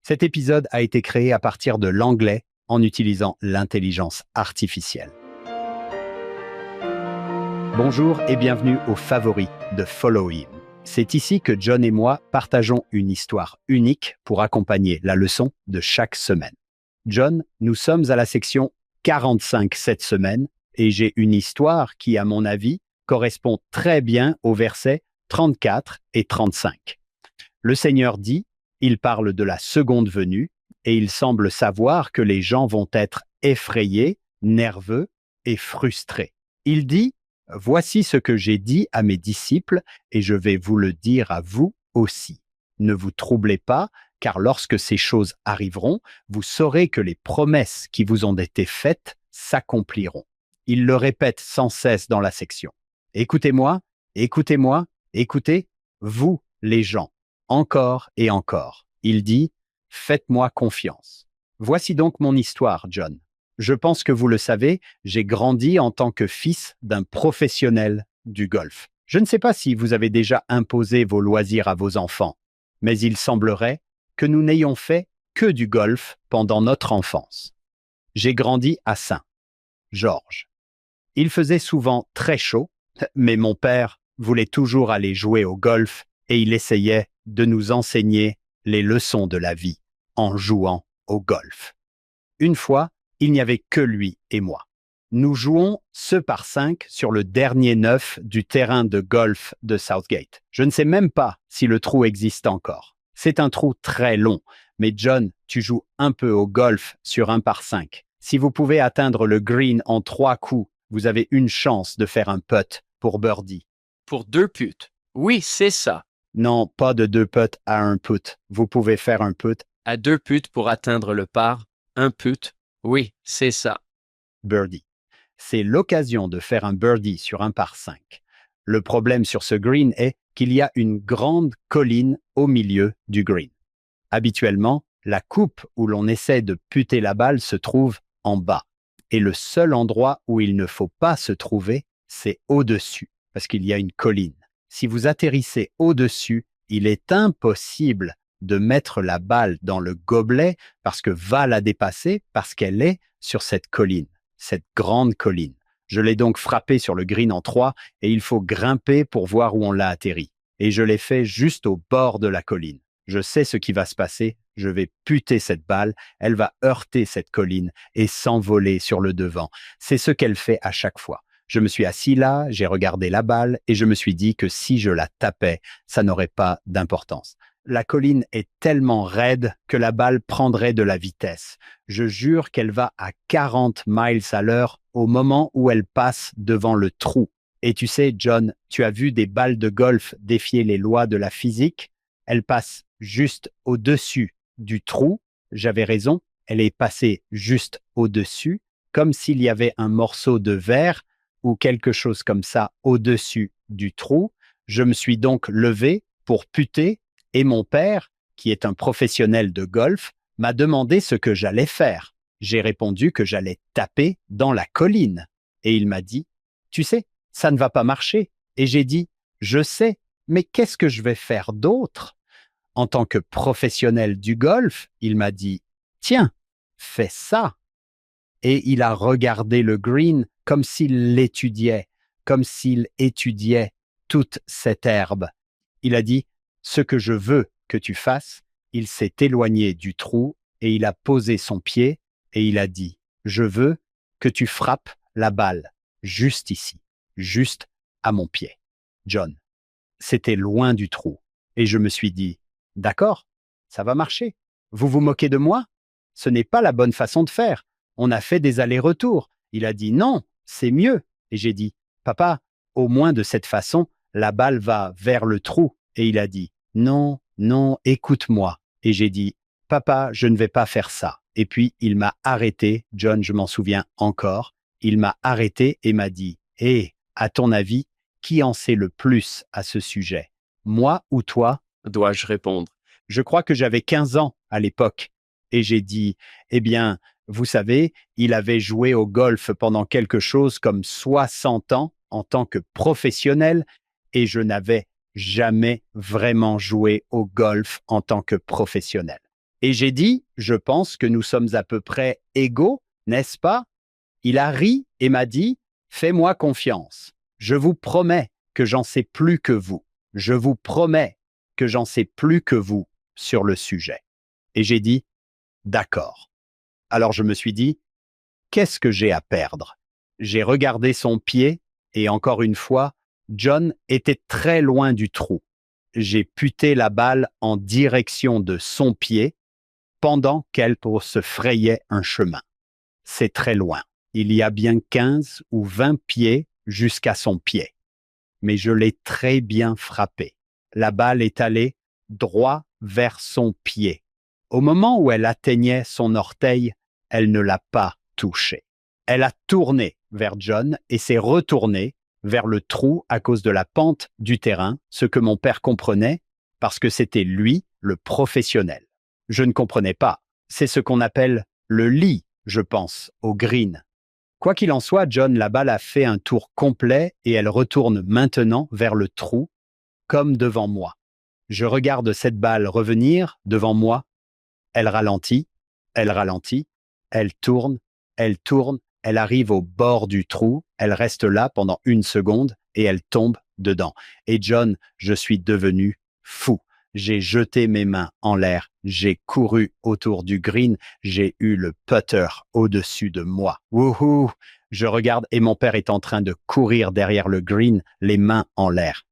Cet épisode a été créé à partir de l'anglais en utilisant l'intelligence artificielle. Bonjour et bienvenue au favori de Follow Him. C'est ici que John et moi partageons une histoire unique pour accompagner la leçon de chaque semaine. John, nous sommes à la section 45 cette semaine et j'ai une histoire qui, à mon avis, correspond très bien aux versets 34 et 35. Le Seigneur dit, il parle de la seconde venue et il semble savoir que les gens vont être effrayés, nerveux et frustrés. Il dit, voici ce que j'ai dit à mes disciples et je vais vous le dire à vous aussi. Ne vous troublez pas, car lorsque ces choses arriveront, vous saurez que les promesses qui vous ont été faites s'accompliront. Il le répète sans cesse dans la section. Écoutez-moi, écoutez-moi, écoutez, vous les gens, encore et encore. Il dit, faites-moi confiance. Voici donc mon histoire, John. Je pense que vous le savez, j'ai grandi en tant que fils d'un professionnel du golf. Je ne sais pas si vous avez déjà imposé vos loisirs à vos enfants, mais il semblerait que nous n'ayons fait que du golf pendant notre enfance. J'ai grandi à Saint-Georges. Il faisait souvent très chaud, mais mon père voulait toujours aller jouer au golf et il essayait de nous enseigner les leçons de la vie en jouant au golf. Une fois, il n'y avait que lui et moi. Nous jouons 2 par 5 sur le dernier 9 du terrain de golf de Southgate. Je ne sais même pas si le trou existe encore. C'est un trou très long, mais John, tu joues un peu au golf sur 1 par 5. Si vous pouvez atteindre le green en 3 coups, vous avez une chance de faire un putt pour birdie. Pour 2 putes. Oui, c'est ça. Non, pas de 2 putts à 1 putt. Vous pouvez faire un putt À 2 putes pour atteindre le par, 1 pute. Oui, c'est ça. birdie. C'est l'occasion de faire un birdie sur 1 par 5. Le problème sur ce green est qu'il y a une grande colline au milieu du green. Habituellement, la coupe où l'on essaie de putter la balle se trouve en bas. Et le seul endroit où il ne faut pas se trouver, c'est au-dessus, parce qu'il y a une colline. Si vous atterrissez au-dessus, il est impossible de mettre la balle dans le gobelet parce que va la dépasser parce qu'elle est sur cette colline, cette grande colline. Je l'ai donc frappé sur le green en 3 et il faut grimper pour voir où on l'a atterri. Et je l'ai fait juste au bord de la colline. Je sais ce qui va se passer, je vais putter cette balle, elle va heurter cette colline et s'envoler sur le devant. C'est ce qu'elle fait à chaque fois. Je me suis assis là, j'ai regardé la balle et je me suis dit que si je la tapais, ça n'aurait pas d'importance. La colline est tellement raide que la balle prendrait de la vitesse. Je jure qu'elle va à 40 miles à l'heure au moment où elle passe devant le trou. Et tu sais, John, tu as vu des balles de golf défier les lois de la physique? Elle passe juste au-dessus du trou. J'avais raison, elle est passée juste au-dessus, comme s'il y avait un morceau de verre ou quelque chose comme ça au-dessus du trou. Je me suis donc levé pour putter et mon père, qui est un professionnel de golf, m'a demandé ce que j'allais faire. J'ai répondu que j'allais taper dans la colline. Et il m'a dit, tu sais, ça ne va pas marcher. Et j'ai dit, je sais, mais qu'est-ce que je vais faire d'autre? En tant que professionnel du golf, il m'a dit, tiens, fais ça. Et il a regardé le green comme s'il l'étudiait, comme s'il étudiait toute cette herbe. Il a dit, ce que je veux que tu fasses, il s'est éloigné du trou et il a posé son pied et il a dit, je veux que tu frappes la balle juste ici, juste à mon pied. John, c'était loin du trou et je me suis dit, d'accord, ça va marcher. Vous vous moquez de moi? Ce n'est pas la bonne façon de faire. On a fait des allers-retours. Il a dit non, c'est mieux. Et j'ai dit, papa, au moins de cette façon, la balle va vers le trou. Et il a dit, non, non, écoute-moi. Et j'ai dit, papa, je ne vais pas faire ça. Et puis, il m'a arrêté, John, je m'en souviens encore. Il m'a arrêté et m'a dit, hé, à ton avis, qui en sait le plus à ce sujet? Moi ou toi? Dois-je répondre? Je crois que j'avais 15 ans à l'époque. Et j'ai dit, eh bien, vous savez, il avait joué au golf pendant quelque chose comme 60 ans en tant que professionnel et je n'avais jamais vraiment joué au golf en tant que professionnel. Et j'ai dit, je pense que nous sommes à peu près égaux, n'est-ce pas? Il a ri et m'a dit, fais-moi confiance. Je vous promets que j'en sais plus que vous. Je vous promets que j'en sais plus que vous sur le sujet. Et j'ai dit, d'accord. Alors je me suis dit, qu'est-ce que j'ai à perdre? J'ai regardé son pied et encore une fois, John était très loin du trou. J'ai puté la balle en direction de son pied pendant qu'elle se frayait un chemin. C'est très loin. Il y a bien 15 ou 20 pieds jusqu'à son pied. Mais je l'ai très bien frappé. La balle est allée droit vers son pied. Au moment où elle atteignait son orteil, elle ne l'a pas touché. Elle a tourné vers John et s'est retournée vers le trou à cause de la pente du terrain, ce que mon père comprenait parce que c'était lui, le professionnel. Je ne comprenais pas. C'est ce qu'on appelle le lit, je pense, au green. Quoi qu'il en soit, John, la balle a fait un tour complet et elle retourne maintenant vers le trou, comme devant moi. Je regarde cette balle revenir devant moi. Elle ralentit, elle tourne, elle arrive au bord du trou, elle reste là pendant 1 seconde et elle tombe dedans. Et John, je suis devenu fou. J'ai jeté mes mains en l'air, j'ai couru autour du green, j'ai eu le putter au-dessus de moi. Wouhou! Je regarde et mon père est en train de courir derrière le green, les mains en l'air.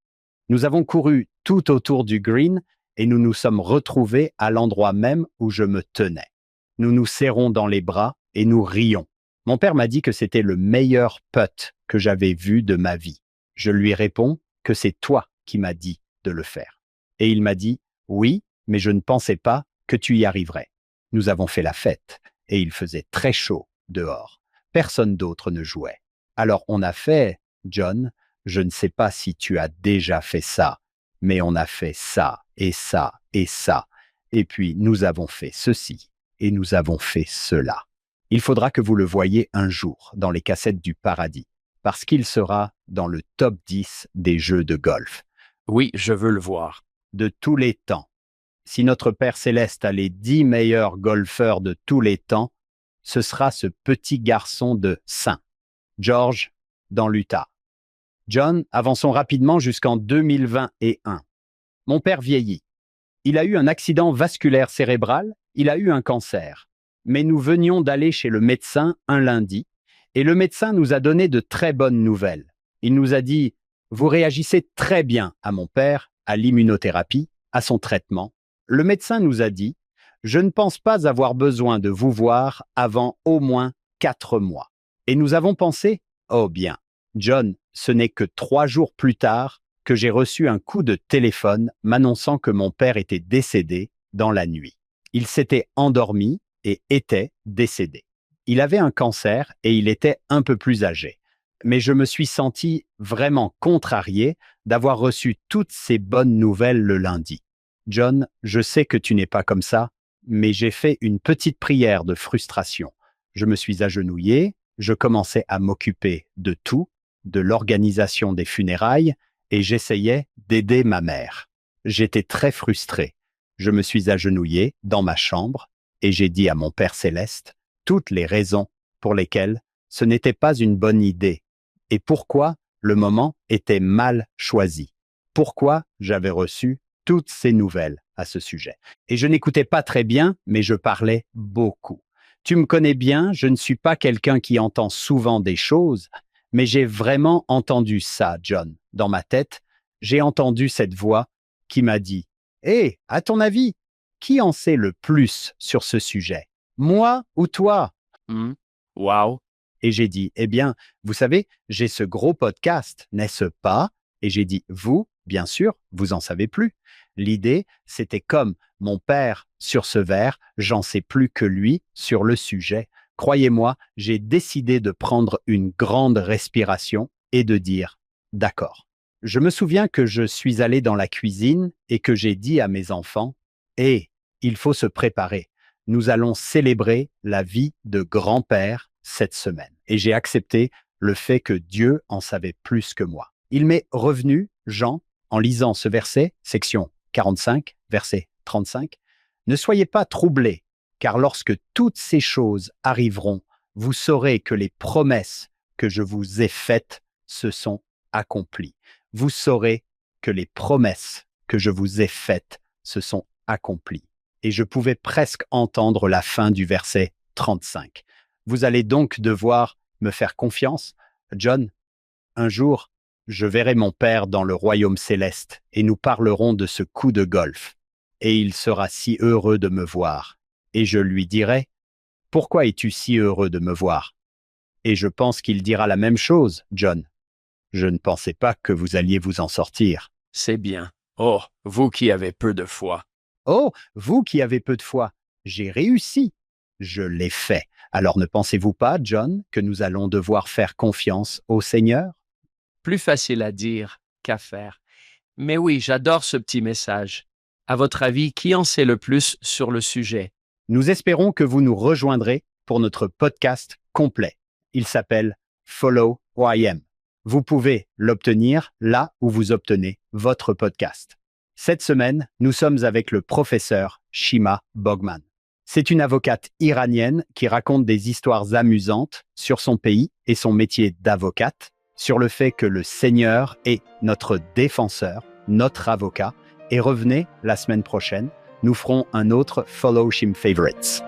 Nous avons couru tout autour du green et nous nous sommes retrouvés à l'endroit même où je me tenais. Nous nous serrons dans les bras et nous rions. Mon père m'a dit que c'était le meilleur putt que j'avais vu de ma vie. Je lui réponds que c'est toi qui m'as dit de le faire. Et il m'a dit, oui, mais je ne pensais pas que tu y arriverais. Nous avons fait la fête et il faisait très chaud dehors. Personne d'autre ne jouait. Alors on a fait, John, je ne sais pas si tu as déjà fait ça, mais on a fait ça et ça et ça. Et puis nous avons fait ceci et nous avons fait cela. Il faudra que vous le voyiez un jour dans les cassettes du paradis, parce qu'il sera dans le top 10 des jeux de golf Oui, je veux le voir. de tous les temps. Si notre Père Céleste a les 10 meilleurs golfeurs de tous les temps, ce sera ce petit garçon de Saint, George, dans l'Utah. John, avançons rapidement jusqu'en 2021. Mon père vieillit. Il a eu un accident vasculaire cérébral, il a eu un cancer. Mais nous venions d'aller chez le médecin un lundi, et le médecin nous a donné de très bonnes nouvelles. Il nous a dit, vous réagissez très bien à mon père, à l'immunothérapie, à son traitement. Le médecin nous a dit, je ne pense pas avoir besoin de vous voir avant au moins 4 mois. Et nous avons pensé, oh bien, John, ce n'est que 3 jours plus tard que j'ai reçu un coup de téléphone m'annonçant que mon père était décédé dans la nuit. Il s'était endormi et était décédé. Il avait un cancer et il était un peu plus âgé. Mais je me suis senti vraiment contrarié d'avoir reçu toutes ces bonnes nouvelles le lundi. John, je sais que tu n'es pas comme ça, mais j'ai fait une petite prière de frustration. Je me suis agenouillé, je commençais à m'occuper de tout, de l'organisation des funérailles, et j'essayais d'aider ma mère. J'étais très frustré. Je me suis agenouillé dans ma chambre et j'ai dit à mon Père Céleste toutes les raisons pour lesquelles ce n'était pas une bonne idée et pourquoi le moment était mal choisi. Pourquoi j'avais reçu toutes ces nouvelles à ce sujet. Et je n'écoutais pas très bien, mais je parlais beaucoup. Tu me connais bien, je ne suis pas quelqu'un qui entend souvent des choses, mais j'ai vraiment entendu ça, John, dans ma tête. J'ai entendu cette voix qui m'a dit, hé, à ton avis, qui en sait le plus sur ce sujet? Moi ou toi? Hmm. Wow. Et j'ai dit, eh bien, vous savez, j'ai ce gros podcast, n'est-ce pas? Et j'ai dit, vous, bien sûr, vous en savez plus. L'idée, c'était comme mon père sur ce verre, j'en sais plus que lui sur le sujet. Croyez-moi, j'ai décidé de prendre une grande respiration et de dire, d'accord. Je me souviens que je suis allé dans la cuisine et que j'ai dit à mes enfants, hé, il faut se préparer. Nous allons célébrer la vie de grand-père cette semaine. Et j'ai accepté le fait que Dieu en savait plus que moi. Il m'est revenu, Jean, en lisant ce verset, section 45, verset 35, Ne soyez pas troublés, car lorsque toutes ces choses arriveront, vous saurez que les promesses que je vous ai faites se sont accomplies. Vous saurez que les promesses que je vous ai faites se sont accomplies. Et je pouvais presque entendre la fin du verset 35. Vous allez donc devoir me faire confiance, John. Un jour, je verrai mon père dans le royaume céleste et nous parlerons de ce coup de golf. Et il sera si heureux de me voir. Et je lui dirai, « Pourquoi es-tu si heureux de me voir ?» Et je pense qu'il dira la même chose, John. Je ne pensais pas que vous alliez vous en sortir. C'est bien. Oh, vous qui avez peu de foi. Oh, vous qui avez peu de foi, j'ai réussi. Je l'ai fait. Alors ne pensez-vous pas, John, que nous allons devoir faire confiance au Seigneur? Plus facile à dire qu'à faire. Mais oui, j'adore ce petit message. À votre avis, qui en sait le plus sur le sujet? Nous espérons que vous nous rejoindrez pour notre podcast complet. Il s'appelle Follow Who I Am. Vous pouvez l'obtenir là où vous obtenez votre podcast. Cette semaine, nous sommes avec le professeur Shima Bogman. C'est une avocate iranienne qui raconte des histoires amusantes sur son pays et son métier d'avocate, sur le fait que le Seigneur est notre défenseur, notre avocat, et revenez la semaine prochaine, nous ferons un autre Follow Shim Favorites.